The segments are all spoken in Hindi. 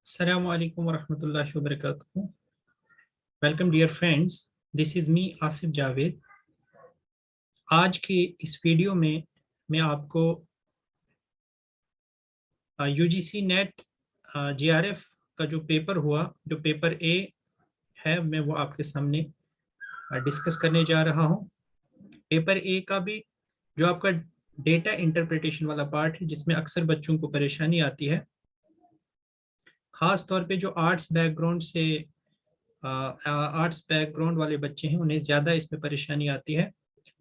Assalamu alaikum wa rahmatullahi wa barakatuh. Welcome dear friends. This is me Asif Javed. आज के इस वीडियो में मैं आपको यूजीसी नेट जीआरएफ का जो पेपर हुआ, जो पेपर ए है, मैं वो आपके सामने डिस्कस करने जा रहा हूँ. पेपर ए का भी जो आपका डेटा इंटरप्रिटेशन वाला पार्ट है, जिसमें अक्सर बच्चों को परेशानी आती है, खास तौर पे जो आर्ट्स बैकग्राउंड वाले बच्चे हैं, उन्हें ज़्यादा इसमें परेशानी आती है.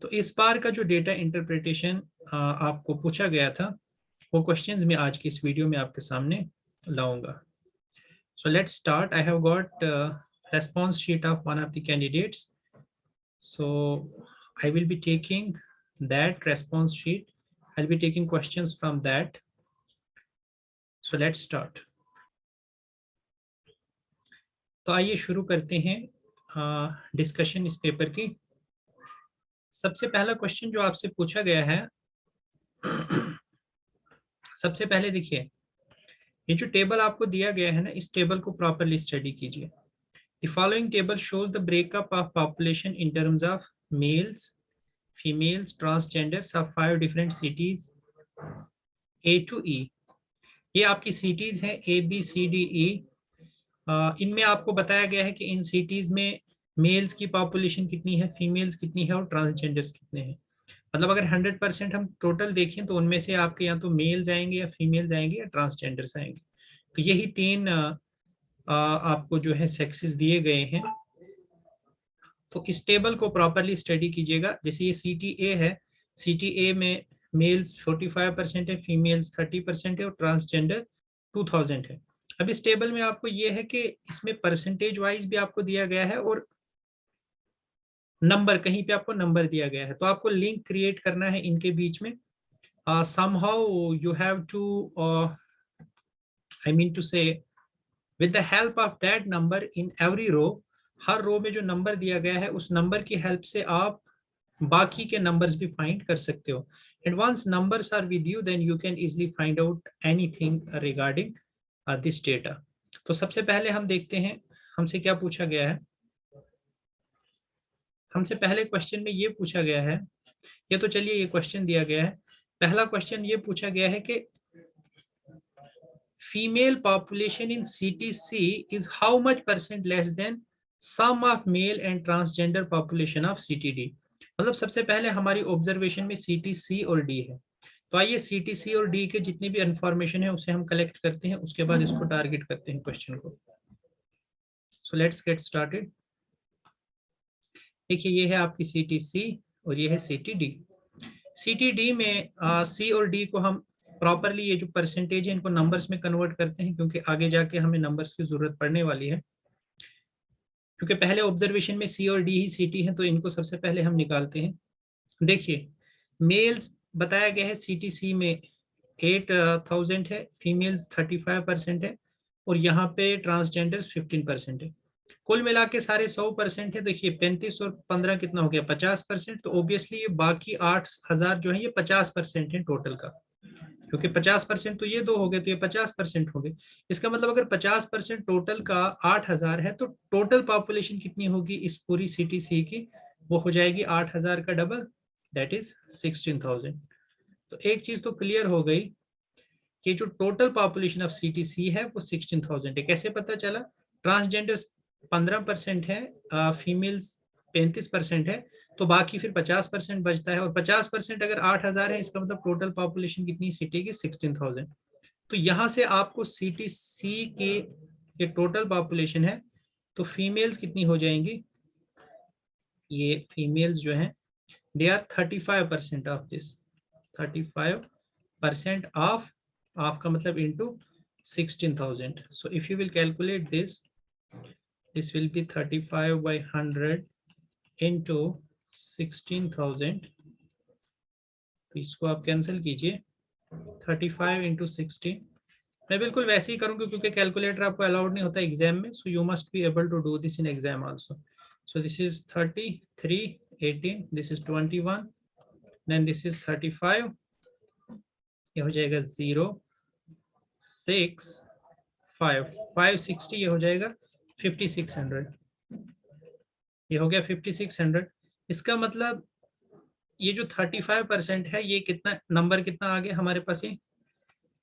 तो इस बार का जो डेटा इंटरप्रिटेशन आपको पूछा गया था, वो क्वेश्चंस मैं आज की इस वीडियो में आपके सामने लाऊंगा. So let's start. I have got response sheet of one of the candidates. So I will be taking that response sheet. I will be taking questions from that. So let's start. तो आइए शुरू करते हैं डिस्कशन इस पेपर की. सबसे पहला क्वेश्चन जो आपसे पूछा गया है, सबसे पहले देखिए, ये जो टेबल आपको दिया गया है ना, इस टेबल को प्रॉपरली स्टडी कीजिए. The following table shows the breakup of population in terms of males, females, transgenders of 5 different cities A to E. ये आपकी सिटीज हैं A B C D E. इनमें आपको बताया गया है कि इन सिटीज में मेल्स की पॉपुलेशन कितनी है, फीमेल्स कितनी है और ट्रांसजेंडर्स कितने हैं. मतलब अगर 100% हम टोटल देखें तो उनमें से आपके या तो मेल्स आएंगे या फीमेल्स आएंगे या ट्रांसजेंडर्स आएंगे. तो यही तीन आपको जो है सेक्सेस दिए गए हैं. तो इस टेबल को प्रॉपरली स्टडी कीजिएगा. जैसे ये CTA है, CTA में मेल्स 45% है, फीमेल्स 30% है और ट्रांसजेंडर 2000 है. अब इस टेबल में आपको ये है कि इसमें परसेंटेज वाइज भी आपको दिया गया है और नंबर, कहीं पे आपको नंबर दिया गया है. तो आपको लिंक क्रिएट करना है इनके बीच में. somehow you have to I mean to say, with the help of that number in every row, हर रो में जो नंबर दिया गया है उस नंबर की हेल्प से आप बाकी के नंबर्स भी फाइंड कर सकते हो. And once numbers are with you, then you can easily find out anything regarding this data. तो सबसे पहले हम देखते हैं हमसे क्या पूछा गया है. हमसे पहले क्वेश्चन में ये पूछा गया है, ये तो चलिए ये क्वेश्चन दिया गया है. पहला क्वेश्चन ये पूछा गया है कि female population in CTC is how much % less than sum of male and transgender population of CTD. मतलब सबसे पहले हमारी ऑब्जर्वेशन में CTC और D है. तो आइए CTC और D के जितनी भी इंफॉर्मेशन है उसे हम कलेक्ट करते हैं, उसके बाद इसको टारगेट करते हैं क्वेश्चन को. So let's get started. देखिए ये है आपकी CTC और ये है CTD. CTD में C और D को हम प्रॉपरली, ये जो परसेंटेज है इनको नंबर्स में कन्वर्ट करते हैं, क्योंकि आगे जाके हमें नंबर्स की जरूरत पड़ने वाली है. क्योंकि पहले ऑब्जर्वेशन में C और D ही CT है, तो इनको सबसे पहले हम निकालते हैं. देखिए मेल्स बताया गया है CTC में 8000 है, फीमेल्स 35% है और यहाँ पे ट्रांसजेंडर्स 15% है. कुल मिला के सारे 100% है. देखिए 35 और 15 कितना हो गया, 50%. तो ऑब्वियसली ये बाकी 8000 जो है ये 50% है टोटल का, क्योंकि 50% तो ये दो हो गए, तो ये 50% हो गए. इसका मतलब अगर 50% टोटल का 8000 है, तो टोटल पॉपुलेशन कितनी होगी इस पूरी CTC की, वो हो जाएगी 8000 का डबल, दैट इज 16000. तो एक चीज तो क्लियर हो गई कि जो टोटल पॉपुलेशन ऑफ CTC है वो 16000 है. कैसे पता चला? ट्रांसजेंडर्स 15% है, फीमेल्स 35% है, तो बाकी फिर 50% बचता है. और 50% अगर 8000 है, इसका मतलब टोटल पॉपुलेशन कितनी सिटी की, 16000. तो यहां से आपको CTC के ये टोटल पॉपुलेशन है, तो फीमेल्स कितनी हो जाएंगी, ये फीमेल्स जो है they are 35% of this, 35% of, आपका मतलब into 16000. So if you will calculate this, this will be 35 by 100 into 16000. तो इसको आप कैंसिल कीजिए, 35 into 60. मैं बिल्कुल वैसे ही करूंगा क्योंकि कैलकुलेटर आपको अलाउड नहीं होता एग्जाम में. So you must be able to do this in exam also. So this is 33, 18, this is 21, then this is 35, ये हो जाएगा 0, 6, 560, ये हो जाएगा 5600, ये हो गया 5600। इसका मतलब ये जो 35% है, ये कितना नंबर कितना आ गया हमारे पास, ये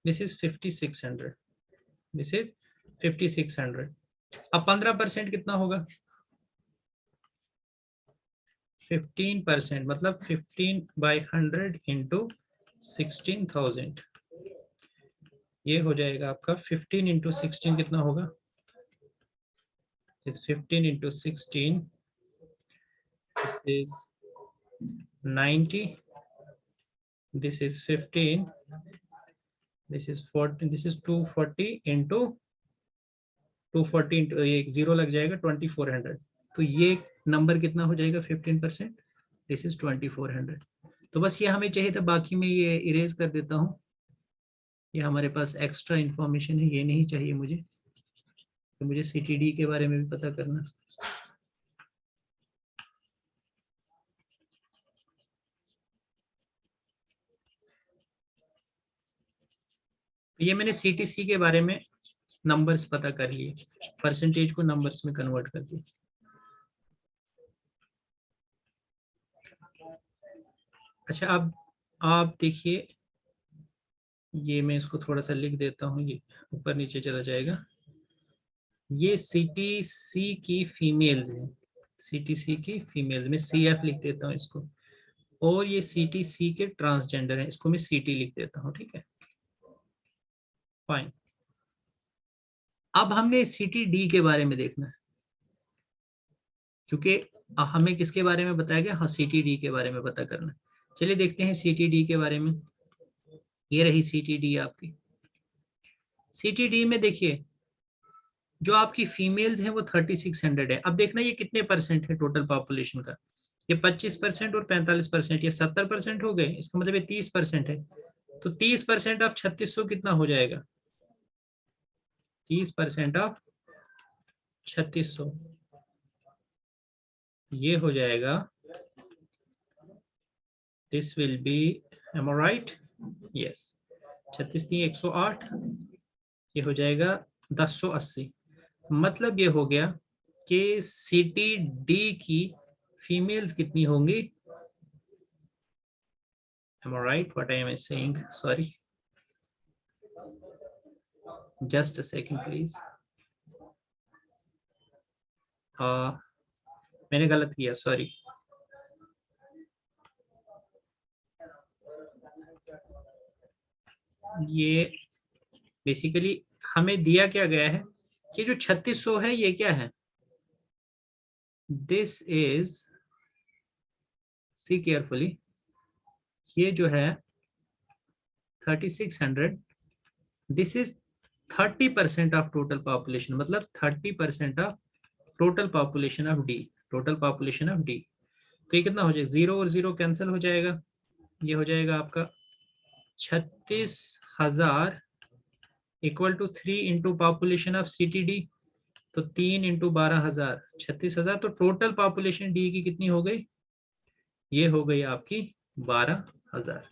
दिस इज 5600, दिस इज 5600। अब 15% कितना होगा, 15% मतलब 15/100 इंटू 16,000, ये हो जाएगा आपका 15 इंटू 16 कितना होगा, इस 15 into 16 is 90, this is 15, this is 40, this is 240 into 240 into ये जीरो लग जाएगा 2400, तो ये नंबर कितना हो जाएगा 15%, दिस इज 2400। तो बस ये हमें चाहिए था, बाकी मैं ये इरेज कर देता हूँ, ये हमारे पास एक्स्ट्रा इंफॉर्मेशन है, ये नहीं चाहिए मुझे, तो मुझे सीटीडी के बारे में भी पता करना। तो ये मैंने सीटीसी के बारे में नंबर्स पता कर लिए, परसेंटेज को नंबर्स में कन्वर्ट कर दिया। अच्छा, अब आप देखिए, ये मैं इसको थोड़ा सा लिख देता हूँ, ये ऊपर नीचे चला जाएगा। ये सीटीसी की फीमेल्स हैं, सीटीसी की फीमेल्स में सीएफ लिख देता हूँ इसको, और ये सीटीसी के ट्रांसजेंडर हैं, इसको मैं सीटी लिख देता हूँ, ठीक है, फाइन। अब हमने सीटीडी के बारे में देखना है, क्योंकि हमें किसके बारे में बताया गया, हाँ सीटीडी के बारे में पता करना। चलिए देखते हैं सीटीडी के बारे में। ये रही सीटीडी आपकी। सीटीडी में देखिए, जो आपकी फीमेल्स हैं वो 3600 है। अब देखना ये कितने परसेंट है टोटल पॉपुलेशन का, ये 25% और 45%, ये 70% हो गए, इसका मतलब ये 30% है। तो 30% ऑफ 3600 कितना हो जाएगा, 30% ऑफ 3600 ये हो जाएगा, this will be, am I right, yes, 36 नहीं 108, ये हो जाएगा 1080। मतलब ये हो गया कि सीटीडी की फीमेल्स कितनी होंगी, am I right, what I am saying, sorry, just a second please, मैंने गलत किया, सॉरी। ये बेसिकली हमें दिया क्या गया है कि जो 3600 है ये क्या है, दिस इज, सी केयरफुली, ये जो है 3600, this is 30% of total population, मतलब 30% of total population of D, total population of D. तो ये कितना हो जाएगा, 0 और 0 कैंसिल हो जाएगा, ये हो जाएगा आपका 36,000 equal to 3 into population of CTD, तो 3 इंटू 12,000, 36,000। तो टोटल पॉपुलेशन डी की कितनी हो गई, ये हो गई आपकी 12,000,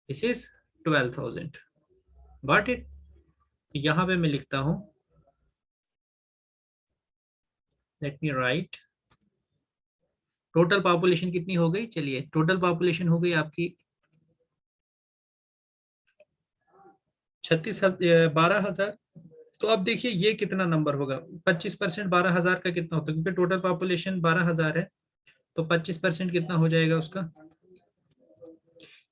दिस इज 12,000, गॉट इट। यहां पे मैं लिखता हूं, let me right, total population कितनी हो गई, चलिए टोटल पॉपुलेशन हो गई आपकी 12,000। तो अब देखिए ये कितना नंबर होगा, 25% 12,000 का कितना होता है, क्योंकि टोटल पॉपुलेशन 12,000 है, तो 25% कितना हो जाएगा उसका,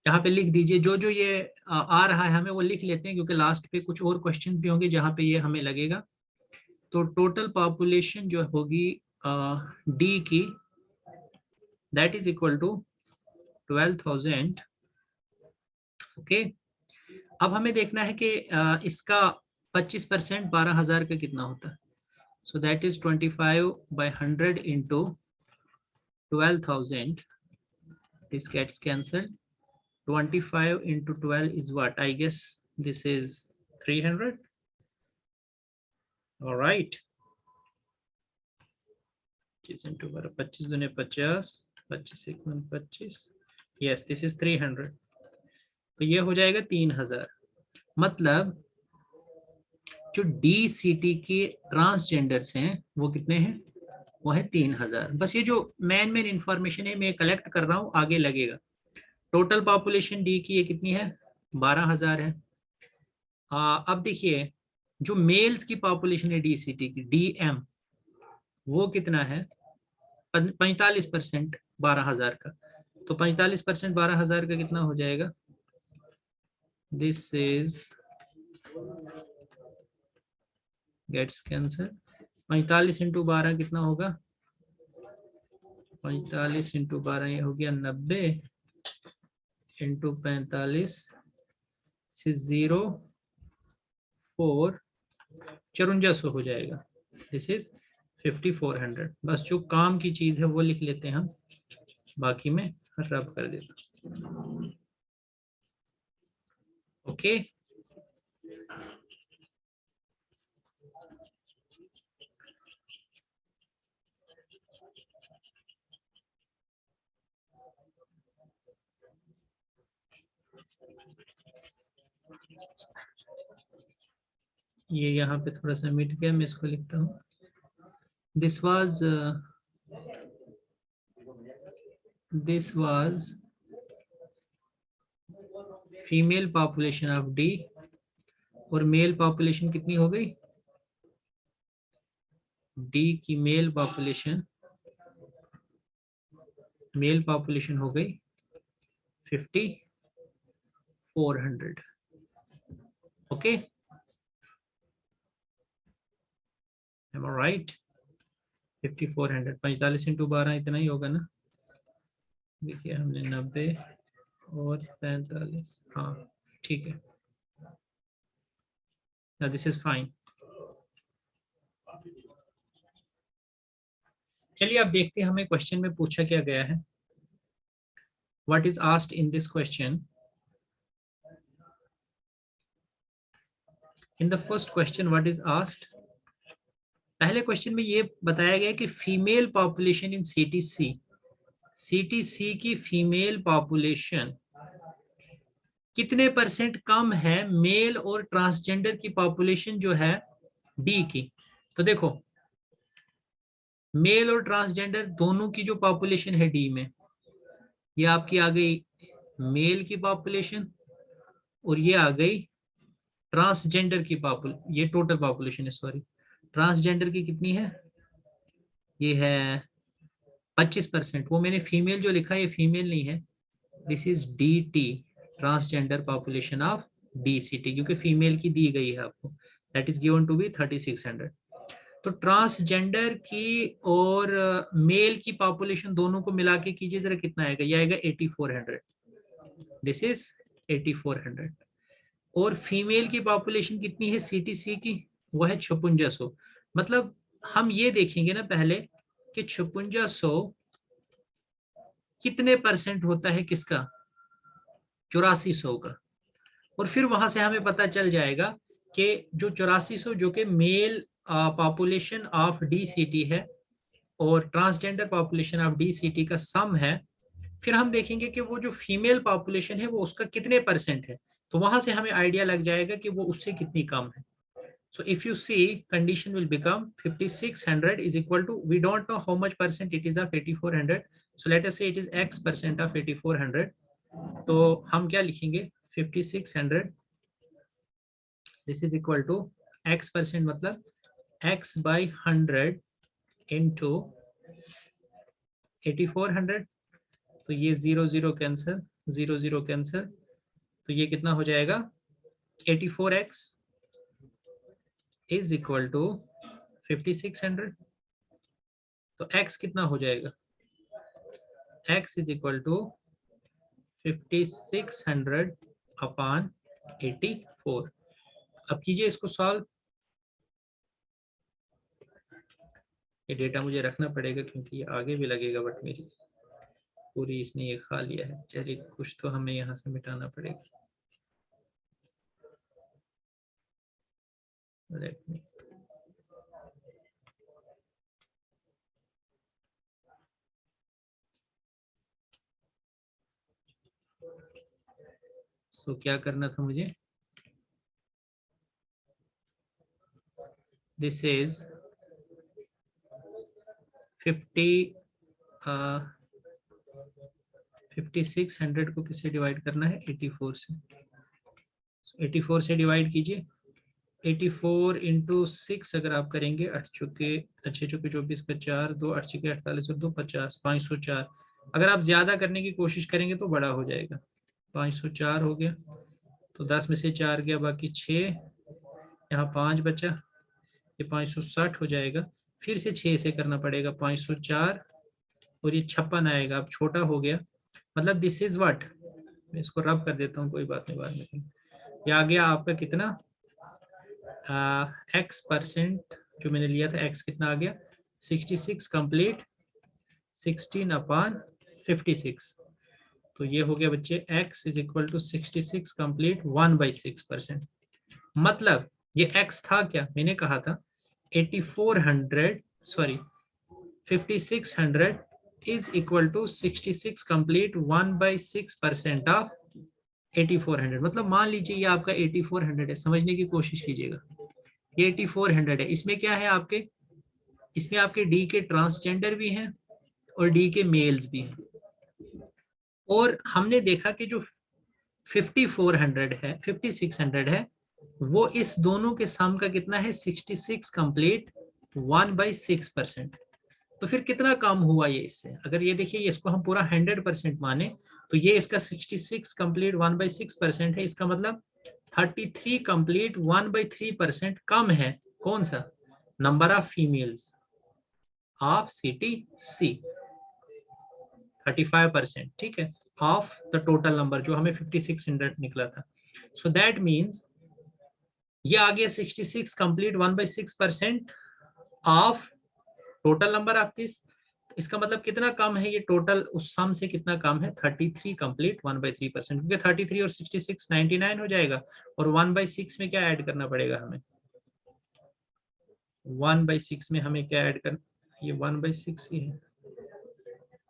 यहाँ पे लिख दीजिए। जो जो ये आ रहा है हमें वो लिख लेते हैं, क्योंकि लास्ट पे कुछ और क्वेश्चन भी होंगे जहाँ पे ये हमें लगेगा। तो टोटल पॉपुलेशन जो होगी डी की, that is equal to 12,000, okay. अब हमें देखना है कि इसका 25% 12,000 का कितना होता है, so that is 25/100 into 12,000, this gets cancelled, 25 into 12 is what, I guess this is 300, all right, 25 into 12, 25 दूने 50, 25 एक 25, yes this is 300, तो ये हो जाएगा 3,000। मतलब जो DCT के ट्रांसजेंडर्स हैं वो कितने हैं, वो है 3000। बस ये जो मेन इंफॉर्मेशन है मैं कलेक्ट कर रहा हूँ, आगे लगेगा। टोटल पॉपुलेशन डी की ये कितनी है, 12000 है। अब देखिए जो मेल्स की पॉपुलेशन है DCT की, DM, वो कितना है, 45% 12000 का। तो 45% 12000 का कितना हो जाएगा, this is gets cancer. 45 into 12 कितना होगा, 45 इंटू 12 ये हो गया 90 इंटू 45 से 0.4 5400 हो जाएगा। This is 5400। बस जो काम की चीज है वो लिख लेते हैं हम, बाकी में रब कर देता। ओके ये यहाँ पे थोड़ा सा मिट गया, मैं इसको लिखता हूँ। This was female population of D, और मेल पॉपुलेशन कितनी हो गई, डी की मेल पॉपुलेशन हो गई 5400। Okay, M I right, 5400, 45 into 12 इतना ही होगा ना। देखिए हमने 90 और 45, हाँ ठीक है, दिस इज फाइन। चलिए अब देखते हैं हमें क्वेश्चन में पूछा क्या गया है। What is asked in this question, in the first question what is asked, पहले क्वेश्चन में ये बताया गया कि फीमेल पॉपुलेशन इन CTC की फीमेल पॉपुलेशन कितने परसेंट कम है मेल और ट्रांसजेंडर की पॉपुलेशन जो है डी की। तो देखो मेल और ट्रांसजेंडर दोनों की जो पॉपुलेशन है डी में, ये आपकी आ गई मेल की पॉपुलेशन, और ये आ गई ट्रांसजेंडर की ये टोटल पॉपुलेशन है, सॉरी ट्रांसजेंडर की कितनी है, ये है 25%। वो मैंने फीमेल जो लिखा है ये फीमेल नहीं है, this is DT, transgender population of DCT, क्योंकि फीमेल की दी गई है आपको, that is given to be 3600। तो ट्रांसजेंडर की और मेल की पॉपुलेशन दोनों को मिला के कीजिए जरा, कितना आएगा, ये आएगा 8400, दिस इज 8400। और फीमेल की पॉपुलेशन कितनी है CTC की, वो है 5600। मतलब हम ये देखेंगे ना पहले कि 5600 कितने परसेंट होता है किसका, 8400 का, और फिर वहां से हमें पता चल जाएगा कि जो 8400 जो कि मेल पॉपुलेशन ऑफ DCT है और ट्रांसजेंडर पॉपुलेशन ऑफ DCT का सम है, फिर हम देखेंगे कि वो जो फीमेल पॉपुलेशन है वो उसका कितने परसेंट है, तो वहां से हमें आइडिया लग जाएगा कि वो उससे कितनी कम है। So if you see, condition will become 5600 is equal to, we don't know how much percent it is of 8400, so let us say it is x percent of 8400। तो हम क्या लिखेंगे, 5600 this is equal to x percent मतलब x by 100 into 8400। तो ये 0 कैंसिल, 0 कैंसिल, तो ये कितना हो जाएगा, 84x इज इक्वल टू 5600। तो x कितना हो जाएगा, x is equal to 5600 upon 84। अब कीजिए इसको सॉल्व, ये डेटा मुझे रखना पड़ेगा क्योंकि ये आगे भी लगेगा, बट मेरी पूरी इसने ये खा लिया है। चलिए कुछ तो हमें यहाँ से मिटाना पड़ेगा। लेट मी, सो क्या करना था मुझे, दिस इज 5600 को किससे डिवाइड करना है? 84 से। 84 से डिवाइड कीजिए। 84 इंटू 6 अगर आप करेंगे, 8 चुके 24 का 4, 2 8 चुके 48 और 2 50, 504। अगर आप ज्यादा करने की कोशिश करेंगे तो बड़ा हो जाएगा। 504 हो गया, तो 10 में से 4 गया, बाकी 6, यहाँ 5 बचा, ये 560 हो जाएगा। फिर से 6 से करना पड़ेगा, 504 और ये 56 आएगा। अब छोटा हो गया, मतलब दिस इज व्हाट, मैं इसको रब कर देता हूँ, कोई बात नहीं, बाद में। ये आ गया आपका कितना, x%, जो मैंने लिया था x कितना आ गया, 66 कंप्लीट 16/56। तो ये हो गया बच्चे x is equal to 66 complete 1/6%। मतलब ये x था क्या, मैंने कहा था 5600 is equal to 66 complete 1/6% of 8400। मतलब मान लीजिए ये आपका 8400 है, समझने की कोशिश कीजिएगा। ये 8400 है, इसमें क्या है आपके, इसमें आपके डी के ट्रांसजेंडर भी हैं और डी के मेल्स भी हैं। और हमने देखा कि जो 5400 है, 5600 है, वो इस दोनों के सम का कितना है, 66 कंप्लीट 1/6%। तो फिर कितना कम हुआ ये इससे, अगर ये देखिए इसको हम पूरा 100% माने तो ये इसका 66 कंप्लीट 1/6% है। इसका मतलब 33 कंप्लीट 1/3% कम है। कौन सा? Number of females of CTC 35%, ठीक है, ऑफ द टोटल नंबर जो हमें 5600 निकला था। सो दैट मीन्स ये आ गया 66 complete 1/6% of total number of this. इसका मतलब कितना कम है ये टोटल उस सम से, कितना कम है, 33 कंप्लीट 1/3%, क्योंकि 33 और 66 99 हो जाएगा, और 1/6 में क्या ऐड करना पड़ेगा हमें, 1/6 में हमें क्या ऐड करना, ये 1/6 ही है,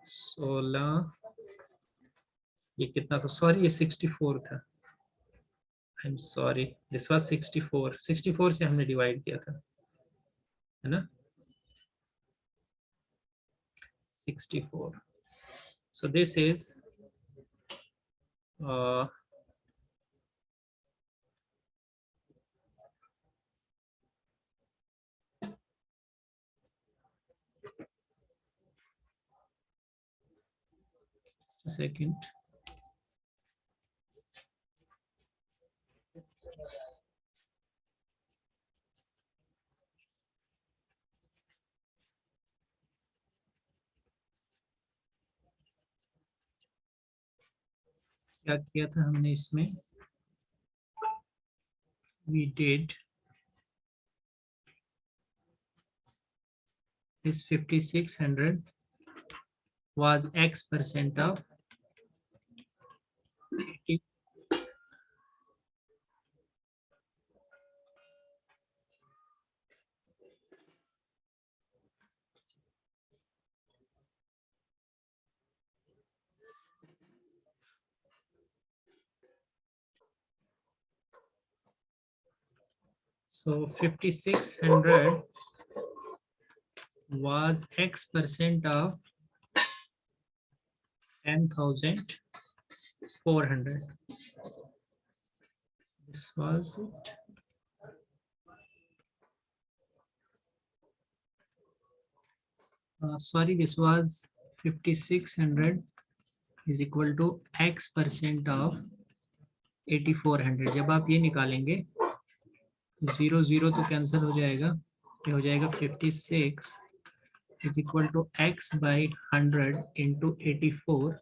16, ये कितना था, सॉरी ये 64 था, I am sorry, this was 64 से हमने डिवाइड किया था, है ना, 64। So this is a second. क्या किया था हमने इसमें, we did this 5600 was x% of 80. So 5600 was x% of 10,400. This was it. Sorry, this was 5600 is equal to x% of 8400. जब आप ये निकालेंगे 0 0 तो कैंसिल हो जाएगा, ये हो जाएगा 56 is equal to x by 100 into 84।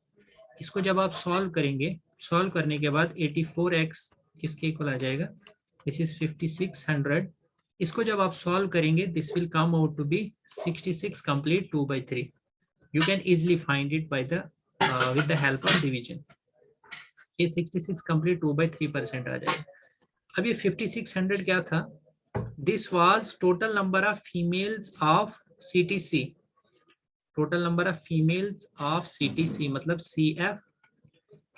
इसको जब आप सॉल्व करेंगे, सॉल्व करने के बाद 84x किसके इक्वल आ जाएगा, दिस इज 5600। इसको जब आप सॉल्व करेंगे this will come out to be 66 complete 2/3। You can easily find it by the with the help of division. ये 66 कंप्लीट 2/3% आ जाएगा। अब ये 5600 क्या था, this was total number of females of CTC, total number of females of CTC मतलब CF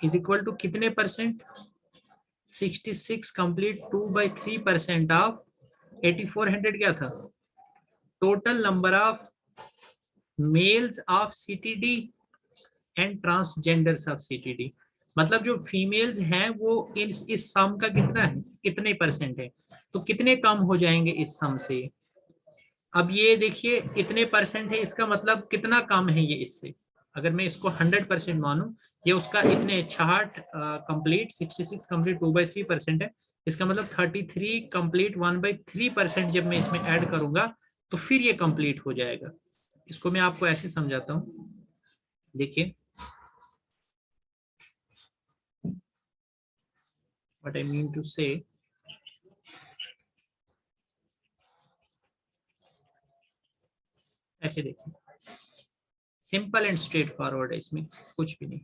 इज इक्वल टू कितने परसेंट, 66 कंप्लीट 2/3% ऑफ 8400 क्या था? Total number of males of CTD and transgenders of CTD, मतलब जो फीमेल्स हैं वो इस सम का कितना है, कितने परसेंट है, तो कितने कम हो जाएंगे इस सम से। अब ये देखिए इतने परसेंट है, इसका मतलब कितना कम है ये इससे। अगर मैं इसको 100% मानूं, ये उसका इतने 66 कंप्लीट 66 कंप्लीट 2/3% है, इसका मतलब 33 कंप्लीट 1/3% जब मैं इसमें ऐड करूंगा तो फिर ये कंप्लीट हो जाएगा। इसको मैं आपको ऐसे समझाता हूं, देखिए व्हाट आई मीन टू से। ऐसे देखिए, सिंपल एंड स्ट्रेट फॉरवर्ड है, इसमें कुछ भी नहीं।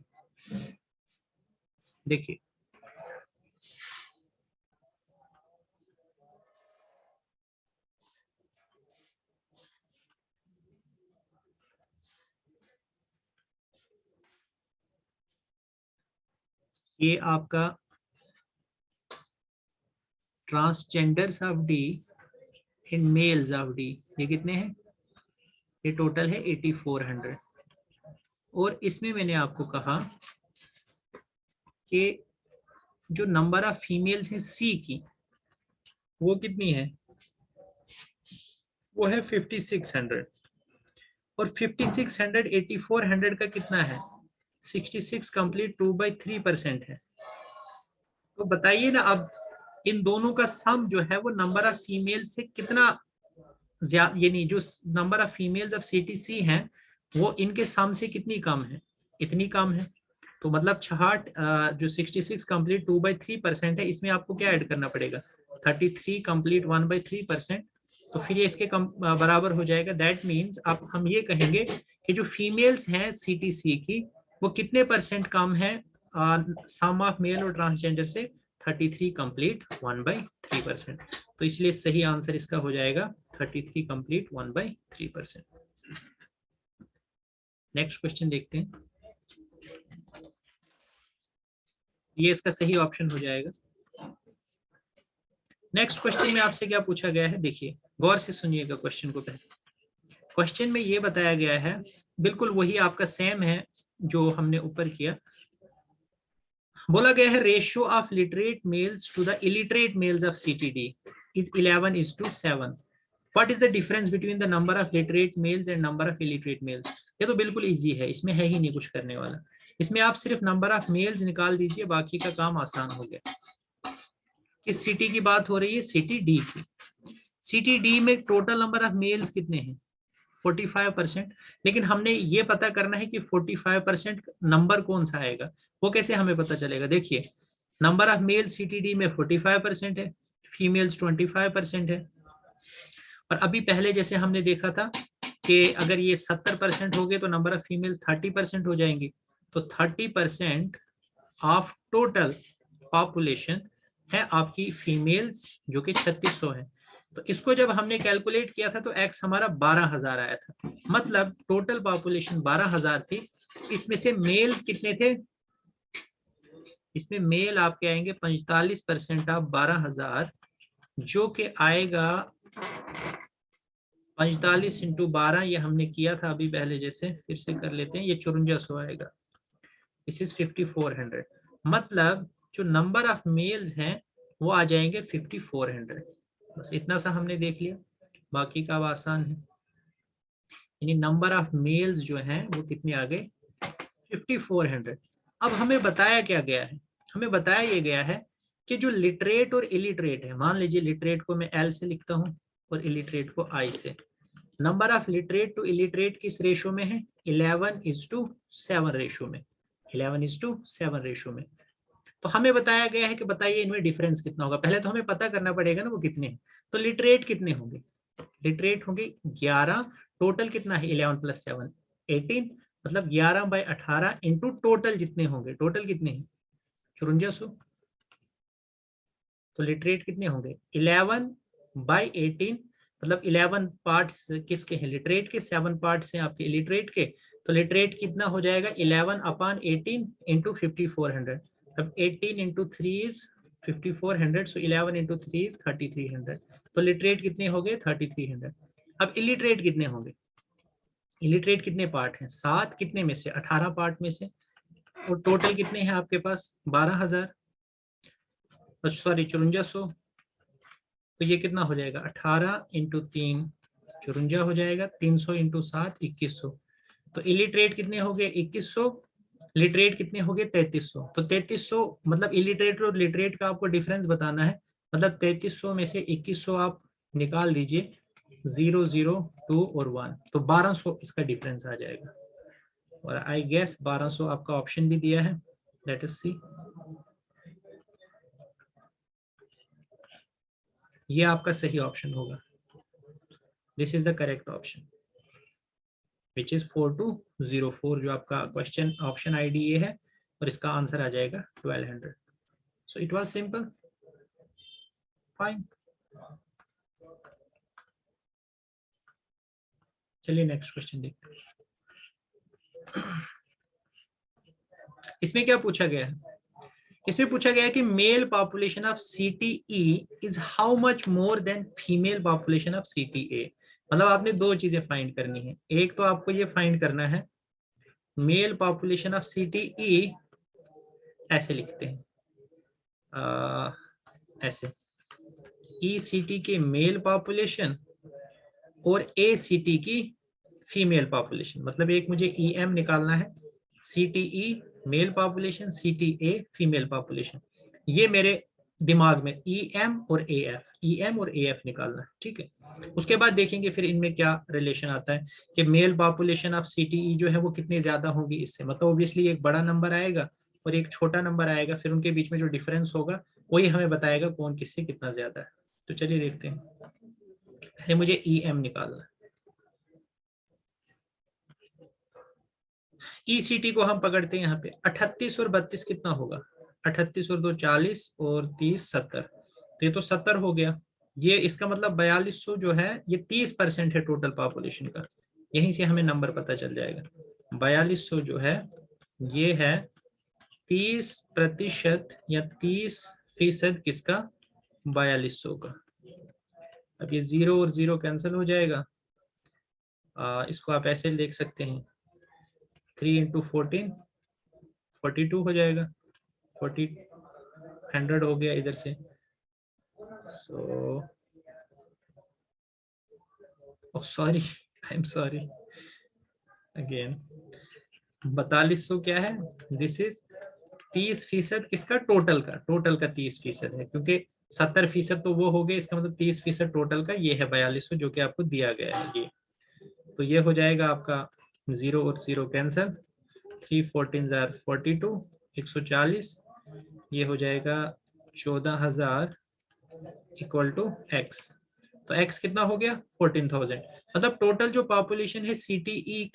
देखिए ये आपका transgenders of D in males of D, ये कितने हैं, ये टोटल है 8400। और इसमें मैंने आपको कहा कि जो नंबर ऑफ फीमेल्स हैं सी की, वो कितनी है, वो है 5600। और 5600 8400 का कितना है, 66 कंप्लीट 2/3% है। तो बताइए ना अब इन दोनों का सम जो है वो नंबर ऑफ फीमेल से कितना ज्यादा, यानी जो number of females of CTC हैं वो इनके सम से कितनी कम है, इतनी कम है। तो मतलब 66 जो 66 कंप्लीट 2/3% है, इसमें आपको क्या ऐड करना पड़ेगा, 33 कंप्लीट 1/3%, तो फिर ये इसके बराबर हो जाएगा। दैट मीन्स अब हम ये कहेंगे कि जो फीमेल्स हैं सीटीसी की वो कितने परसेंट कम है सम ऑफ मेल और ट्रांसजेंडर से, 33 कंप्लीट 1/3%। तो इसलिए सही आंसर इसका हो जाएगा 33 कंप्लीट 1/3%। नेक्स्ट क्वेश्चन देखते हैं, ये इसका सही ऑप्शन हो जाएगा। नेक्स्ट क्वेश्चन में आपसे क्या पूछा गया है, देखिए गौर से सुनिएगा क्वेश्चन को। पहले क्वेश्चन में ये बताया गया है, बिल्कुल वही आपका सेम है जो हमने ऊपर किया। बोला गया है ratio of literate males to the illiterate males of CTD is 11:7। What is the difference between the number of literate males and number of illiterate males. ये तो बिल्कुल इजी है, इसमें है ही नहीं कुछ करने वाला। इसमें आप सिर्फ नंबर ऑफ मेल्स निकाल दीजिए, बाकी का काम आसान हो गया। किस सिटी की बात हो रही है, सिटी डी की। सिटी डी में टोटल नंबर ऑफ मेल्स कितने हैं, 45%। लेकिन हमने ये पता करना है कि 45% नंबर कौन सा आएगा, वो कैसे हमें पता चलेगा। देखिए नंबर ऑफ मेल सीटीडी में 45% है, फीमेल्स 25% है। और अभी पहले जैसे हमने देखा था कि अगर ये 70% हो गए तो नंबर ऑफ फीमेल्स 30% हो जाएंगी। तो 30% ऑफ टोटल पॉपुलेशन है आपकी फीमेल्स, जो कि 3600 है। तो इसको जब हमने कैलकुलेट किया था तो एक्स हमारा 12000 आया था, मतलब टोटल पॉपुलेशन 12000 थी। इसमें से मेल्स कितने थे, इसमें मेल आपके आएंगे 45% ऑफ 12000, जो कि आएगा 45 इंटू 12, ये हमने किया था अभी पहले, जैसे फिर से कर लेते हैं, ये 5400 आएगा। दिस इज 5400, मतलब जो नंबर ऑफ मेल्स हैं वो आ जाएंगे 5400। बस इतना सा हमने देख लिया, बाकी का अब आसान है। यानी नंबर ऑफ मेल्स जो हैं वो कितने आ गए, 5400। अब हमें बताया क्या गया है, हमें बताया ये गया है कि जो लिटरेट और इलिटरेट है, मान लीजिए लिटरेट को मैं एल से लिखता हूँ और इलिटरेट को आई से। Number of literate to illiterate किस रेशो में है, 11:7 रेशो में, 11:7 रेशो में। तो हमें बताया गया है कि बताइए इनमें डिफरेंस कितना होगा। पहले तो हमें पता करना पड़ेगा ना वो कितने हैं। तो लिटरेट कितने होंगे, लिटरेट होंगे 11, टोटल कितना है 11 + 7 18, मतलब 11/18 इंटू टोटल जितने होंगे, टोटल कितने हैं 5400। तो लिटरेट कितने होंगे 11/18, मतलब 11 पार्ट्स किसके हैं, लिटरेट के, 7 पार्ट्स हैं आपके इलिटरेट के। तो लिटरेट कितना हो जाएगा 11/18 इंटू 5400। अब 18 into 3 is 5400, so 11 into 3 is 3300। तो लिटरेट कितने हो गए? 3300। अब इलिटरेट कितने होंगे? इलिटरेट कितने पार्ट हैं? 7 कितने में से? 18 पार्ट में से। और टोटल कितने हैं आपके पास? 12,000, सॉरी 5400। तो ये कितना हो जाएगा? 18 इंटू 3 54 हो जाएगा, 300 इंटू 7 2100। तो इलिटरेट कितने हो गए? 2100। लिटरेट कितने हो गए? 3300। तो 3300 मतलब इलिटरेट और लिटरेट का आपको डिफरेंस बताना है। मतलब 3300 में से 2100 आप निकाल दीजिए, 0 0 2 और 1, तो 1200 इसका डिफरेंस आ जाएगा। और आई गेस 1200 आपका ऑप्शन भी दिया है। लेट अस सी, ये आपका सही ऑप्शन होगा। This is the correct option which is 4204, जो आपका क्वेश्चन ऑप्शन आईडी ये है, और इसका आंसर आ जाएगा 1200। So it was simple, fine. चलिए नेक्स्ट क्वेश्चन देखते हैं। इसमें क्या पूछा गया है? इसमें पूछा गया है कि mail population of CTE is how much more than female population of CTA। मतलब आपने दो चीजें फाइंड करनी है। एक तो आपको ये फाइंड करना है मेल पॉपुलेशन ऑफ CTE, ऐसे लिखते हैं ऐसे, ECT के मेल पॉपुलेशन और ACT की फीमेल पॉपुलेशन। मतलब एक मुझे EM निकालना है, CTE mail population, CTA female population. ये मेरे दिमाग में EM और AF निकालना है, ठीक है। उसके बाद देखेंगे फिर इनमें क्या रिलेशन आता है कि मेल पॉपुलेशन ऑफ CTE जो है वो कितनी ज्यादा होगी इससे। मतलब ऑब्वियसली एक बड़ा नंबर आएगा और एक छोटा नंबर आएगा, फिर उनके बीच में जो डिफरेंस होगा वही हमें बताएगा कौन किससे कितना ज्यादा है। तो चलिए देखते हैं, पहले मुझे EM निकालना है। ECT को हम पकड़ते हैं यहाँ पे, 38 और 32 कितना होगा? 38 और 2 40 और 30 70, तो ये तो 70 हो गया। ये इसका मतलब 4200 जो है ये 30% है टोटल पॉपुलेशन का। यहीं से हमें नंबर पता चल जाएगा। 4200 जो है ये है 30% या 30% किसका? 4200 का। अब ये 0 और 0 कैंसिल हो जाएगा। इसको आप ऐसे देख सकते हैं, 3 इंटू 14 42 हो जाएगा। 100 हो गया इधर से। So sorry, I am sorry again. 4200 क्या है? दिस इज 30% किसका? टोटल का। टोटल का 30% है, क्योंकि 70% तो वो हो गए, इसका मतलब 30% टोटल का ये है 4200 जो कि आपको दिया गया है ये। तो ये हो जाएगा आपका 0 और 0 कैंसिल, 3 14 42 140, ये हो जाएगा 14,000 इक्वल टू x। तो x कितना हो गया? 14,000। मतलब टोटल जो पॉपुलेशन है CTE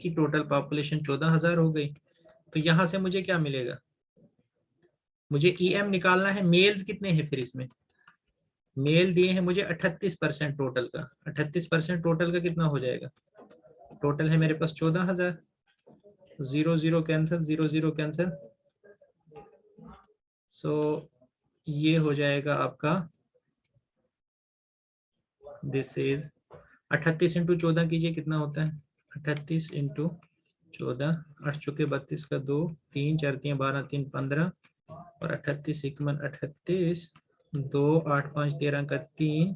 की टोटल पॉपुलेशन 14,000 हो गई। तो यहां से मुझे क्या मिलेगा? मुझे EM निकालना है। मेल्स कितने हैं फिर इसमें? मेल दिए हैं मुझे 38% टोटल का। 38% टोटल का कितना हो जाएगा? टोटल है मेरे पास 14,000। 0 0 कैंसिल, 0 0 कैंसिल। सो ये हो जाएगा आपका, दिस इज 38 इंटू 14 कीजिए, कितना होता है? 38 इंटू 14, 8 चुके 32 का 2, 3 4 3 12 3 15, और 38 इक्वल 38 2 8 5 13 का 3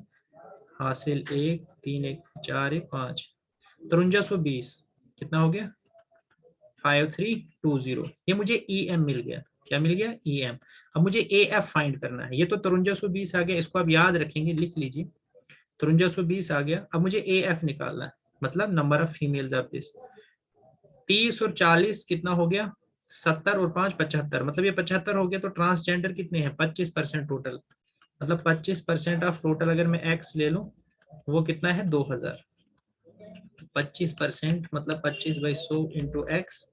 हासिल 1 3 1 4 1 5, 5320 कितना हो गया? 5320। ये मुझे EM मिल गया। क्या मिल गया? EM। अब मुझे AF फाइंड करना है। ये तो 5320 आ गया, इसको आप याद रखेंगे, लिख लीजिए। 5320 आ गया। अब मुझे AF निकालना है, मतलब number of females of this. 30 और 40 कितना हो गया? 70 और 5 75, मतलब ये 75 हो गया। तो ट्रांसजेंडर कितने हैं? 25% टोटल। मतलब 25% ऑफ टोटल अगर मैं एक्स ले लूं, वो कितना है? 2000। 25% मतलब 25/100 इंटू एक्स,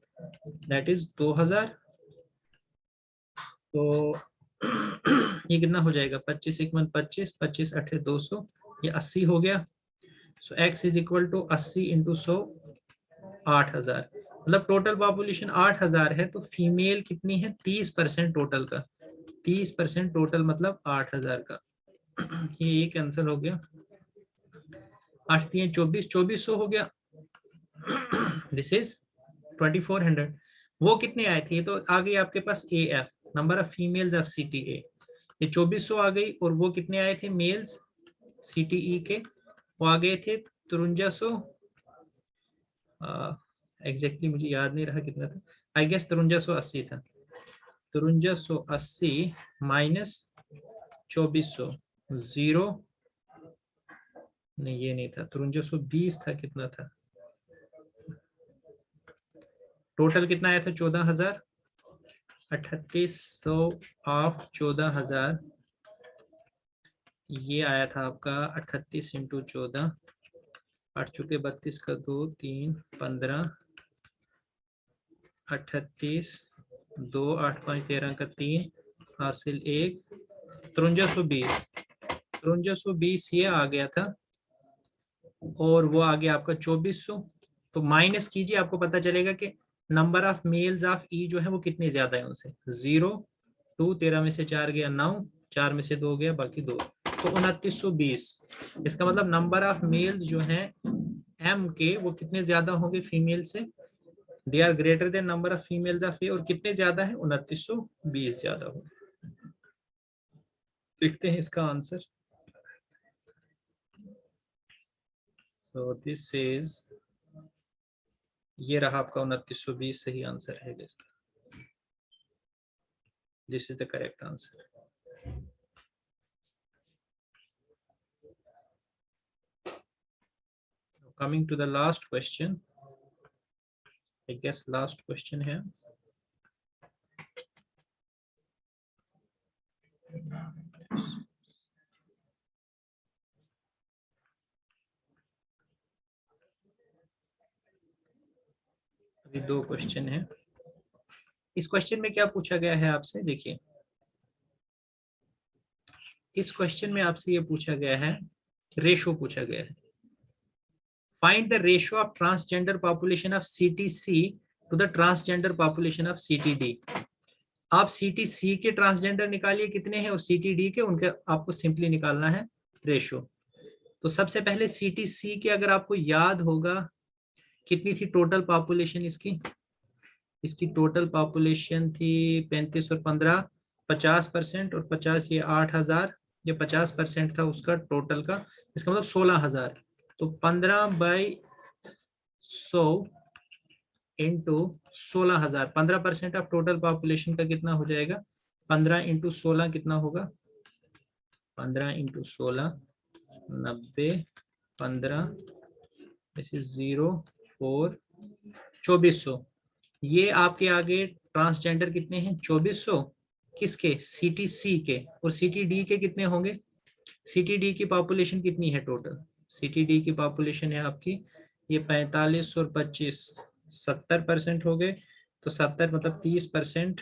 दैट इज 2000। तो ये कितना हो जाएगा? 25 1 25, 25 8 200, ये 80 हो गया। So x is equal to 80 into 100, 8000। मतलब टोटल पॉपुलेशन 8,000 है तो फीमेल कितनी है 30% टोटल का, 30% टोटल मतलब 8,000 का। ये कैंसिल हो गया, 8 24, 2400 हो गया। This is 2400। वो कितने आए थे, ये तो आ गई आपके पास AF, number of females of CTA, ये 2400 आ गई। और वो कितने आए थे मेल्स CTE के, वो आ गए थे 5300, एग्जैक्टली मुझे याद नहीं रहा कितना था, आई गेस 5380 था। 5380 माइनस 2400, जीरो नहीं ये नहीं था, 5320 था, कितना था टोटल, कितना आया था 14,000, 3800 ऑफ 14,000, ये आया था आपका 38 इंटू 14, 8 चुके 32 का 2 3 15, 38 2 8 5 13 का 3 हासिल 1, 5320, 5320 ये आ गया था। और वो आ गया आपका 2400, तो माइनस कीजिए, आपको पता चलेगा कि नंबर ऑफ मेल्स ऑफ ई जो है वो कितने ज्यादा है उनसे। 0 2, 13 में से 4 गया 9, 4 में से 2 गया बाकी 2, तो 2920। इसका मतलब नंबर ऑफ मेल्स जो हैं एम के वो कितने ज्यादा होंगे फीमेल से, they are greater than number of females of A, और कितने ज्यादा है 2920 ज्यादा होंगे। देखते हैं इसका आंसर। सो दिस इज, ये रहा आपका 2920 सही आंसर है। This is the correct answer. Coming to the last question, I guess last question है। अभी 2 क्वेश्चन है। इस क्वेश्चन में क्या पूछा गया है आपसे, देखिए इस क्वेश्चन में आपसे ये पूछा गया है, रेशो पूछा गया है। Find the ratio of transgender population of CTC to the transgender population of CTD। आप CTC के ट्रांसजेंडर निकालिए कितने हैं, और CTD के, उनके आपको सिंपली निकालना है रेशो। तो सबसे पहले CTC के, अगर आपको याद होगा कितनी थी टोटल पॉपुलेशन इसकी टोटल पॉपुलेशन थी 35 और 15 50%, और 50 ये 8,000, ये 50% था उसका टोटल का, इसका मतलब 16,000। तो 15/100 इंटू 16,000, 15% ऑफ टोटल पॉपुलेशन का कितना हो जाएगा, 15 इंटू 16 कितना होगा, 15 इंटू 16 90, 15 ऐसे 0 4 2400। ये आपके आगे ट्रांसजेंडर कितने हैं 2400, किसके CTC के, और CTD के कितने होंगे, CTD की पॉपुलेशन कितनी है टोटल, CTD की पॉपुलेशन है आपकी ये 45 और 25 70% हो गए, तो 70 मतलब 30%,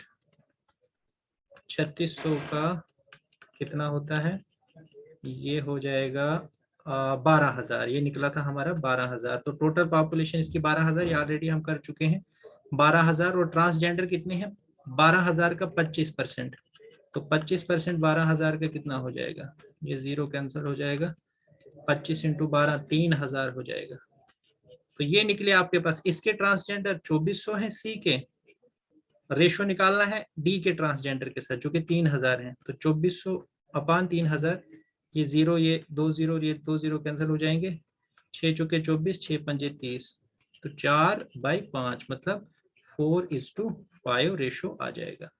3600 का कितना होता है, ये हो जाएगा 12,000, ये निकला था हमारा 12,000। तो टोटल पॉपुलेशन इसकी 12,000, ये ऑलरेडी हम कर चुके हैं 12,000, और ट्रांसजेंडर कितने हैं 12,000 का 25%, तो 25% 12,000 का कितना हो जाएगा, ये 0 कैंसिल हो जाएगा, 25 इंटू 12 3,000 हो जाएगा। तो ये निकले आपके पास, इसके ट्रांसजेंडर 2400 है सी के, रेशो निकालना है डी के ट्रांसजेंडर के साथ जो कि 3,000 है, तो 2400 अपान 3,000, ये 0 ये 2 0 ये 2 0 कैंसिल हो जाएंगे, 6 चुके 24 6 पंजे 30, तो 4/5 मतलब 4:5 रेशो आ जाएगा।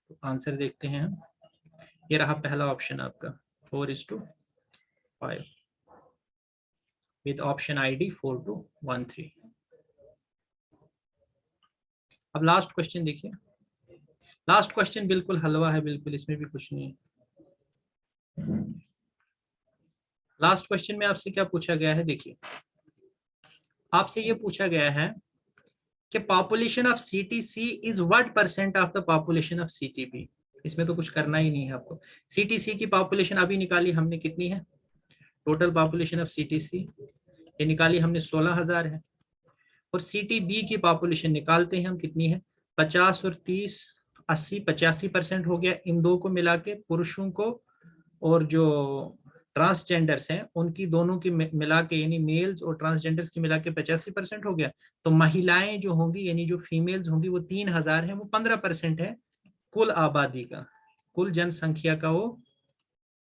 तो आंसर देखते हैं हम, ये रहा पहला ऑप्शन आपका 4:5 विद ऑप्शन ID 4213। अब लास्ट क्वेश्चन देखिए, लास्ट क्वेश्चन बिल्कुल हलवा है, बिल्कुल इसमें भी कुछ नहीं है। लास्ट क्वेश्चन में आपसे क्या पूछा गया है, देखिए आपसे ये पूछा गया है कि population of CTC is what percent of the population of CTB। इसमें तो कुछ करना ही नहीं है आपको, CTC की पॉपुलेशन अभी निकाली हमने कितनी है, टोटल पॉपुलेशन ऑफ CTC ये निकाली हमने 16,000 है, और सिटी बी की पॉपुलेशन निकालते हैं हम, कितनी है, 50 और 30 80 85% हो गया इन दो को मिला के, पुरुषों को और जो ट्रांसजेंडर्स हैं उनकी दोनों की मिला के, यानी मेल्स और ट्रांसजेंडर्स की मिला के 85% हो गया। तो महिलाएं जो होंगी यानी जो फीमेल्स होंगी वो 3000 है, वो 15% है कुल आबादी का, कुल जनसंख्या का वो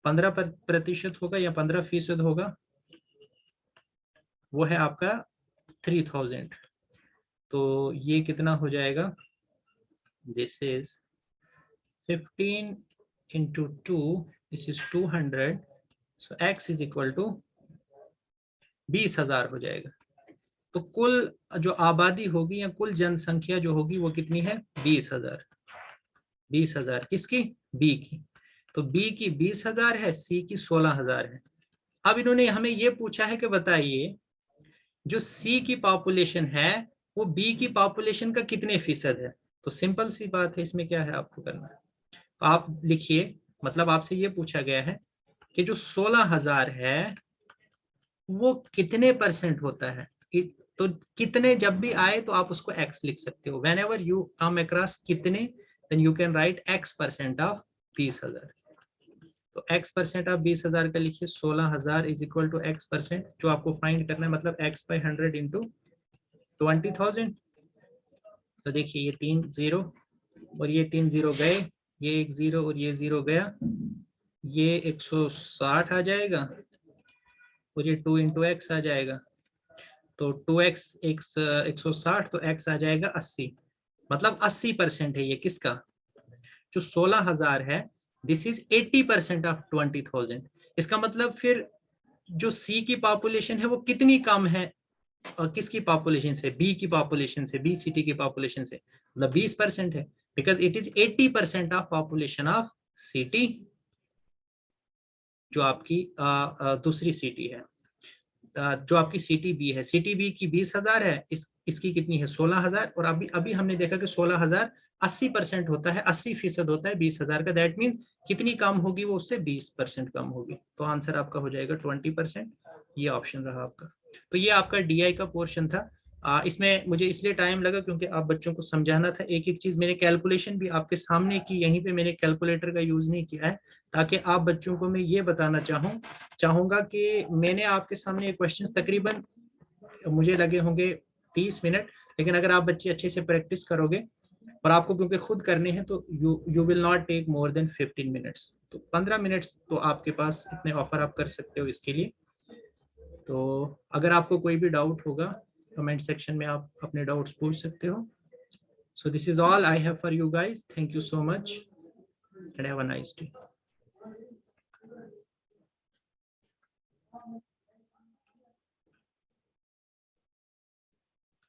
15% होगा या 15% होगा, वो है आपका 3000। तो ये कितना हो जाएगा, this is 15 into 2, this is 200, so x is equal to 20,000 हो जाएगा। तो कुल जो आबादी होगी या कुल जनसंख्या जो होगी वो कितनी है, 20,000। 20,000 किसकी, बी की। तो बी की 20,000 है, सी की 16,000 है। अब इन्होंने हमें ये पूछा है कि बताइए जो सी की पॉपुलेशन है वो बी की पॉपुलेशन का कितने फीसद है। तो सिंपल सी बात है, इसमें क्या है आपको करना है, तो आप लिखिए, मतलब आपसे ये पूछा गया है कि जो 16,000 है वो कितने परसेंट होता है। तो कितने जब भी आए तो आप उसको x लिख सकते हो, whenever you come across कितने, then you can write x% of 20,000। तो x% ऑफ 20,000 का लिखिए 16,000 इज इक्वल टू x%, जो आपको फाइंड करना है, मतलब x/100 इंटू 20,000। तो देखिए ये 3 0 और ये 3 0 गए, ये 1 0 और ये 0 गया, ये 160 आ जाएगा और ये 2 इंटू एक्स आ जाएगा। तो 2x 160, तो x आ जाएगा 80, मतलब 80% है ये किसका, जो 16,000 है, दिस इज 80% ऑफ 20,000। इसका मतलब फिर जो C की पॉपुलेशन है वो कितनी कम है और किसकी पॉपुलेशन से, B की पॉपुलेशन से, बी सिटी की पॉपुलेशन से, मतलब 20% है, because it is 80% of population of city, जो आपकी दूसरी सिटी है, जो आपकी सिटी बी है। सिटी बी की 20,000 है, इसकी कितनी है 16,000, और अभी अभी हमने देखा कि 16,000 80% होता है, 80% होता है 20,000 का, दैट मीन्स कितनी कम होगी वो, उससे 20% कम होगी। तो आंसर आपका हो जाएगा 20%, ये ऑप्शन रहा आपका। तो ये आपका DI का पोर्शन था। इसमें मुझे इसलिए टाइम लगा क्योंकि आप बच्चों को समझाना था एक एक चीज। मैंने कैलकुलेशन भी आपके सामने की, यहीं पे मैंने कैलकुलेटर का यूज नहीं किया है, ताकि आप बच्चों को मैं ये बताना चाहूंगा कि मैंने आपके सामने क्वेश्चंस तकरीबन मुझे लगे होंगे 30 मिनट, लेकिन अगर आप बच्चे अच्छे से प्रैक्टिस करोगे और आपको क्योंकि खुद करने हैं तो you will not take more than 15 minutes. तो 15 मिनट्स तो आपके पास इतने ऑफर आप कर सकते हो इसके लिए। तो अगर आपको कोई भी डाउट होगा कमेंट सेक्शन में आप अपने डाउट्स पूछ सकते हो। सो this is all I have for you guys, thank you so much and have a nice day.